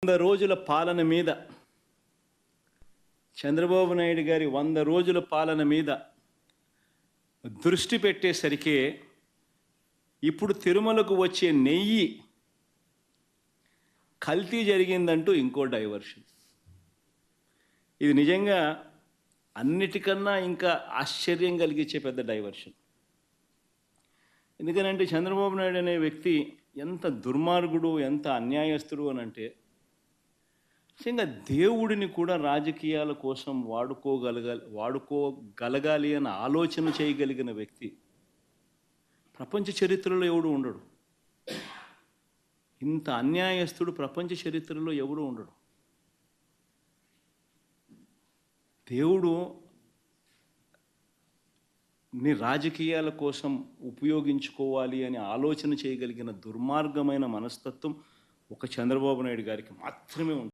100 రోజుల పాలన మీద చంద్రబాబు నాయుడు గారి 100 రోజుల పాలన మీద దృష్టి పెట్టేసరికి ఇప్పుడు తిరుమలకు వచ్చే నెయ్యి కల్తీ జరిగిందంటూ ఇంకో డైవర్షన్. ఇది నిజంగా అన్నిటికన్నా ఇంకా ఆశ్చర్యం కలిగించే పెద్ద డైవర్షన్. ఎందుకనంటే చంద్రబాబు నాయుడు అనే వ్యక్తి ఎంత దుర్మార్గుడు, ఎంత అన్యాయస్తుడు అని అంటే, నిజంగా దేవుడిని కూడా రాజకీయాల కోసం వాడుకోగలగాలి అని ఆలోచన చేయగలిగిన వ్యక్తి ప్రపంచ చరిత్రలో ఎవడు ఉండడు. ఇంత అన్యాయస్తుడు ప్రపంచ చరిత్రలో ఎవడు ఉండడు. దేవుడు ని రాజకీయాల కోసం ఉపయోగించుకోవాలి అని ఆలోచన చేయగలిగిన దుర్మార్గమైన మనస్తత్వం ఒక చంద్రబాబు నాయుడు గారికి మాత్రమే ఉంటుంది.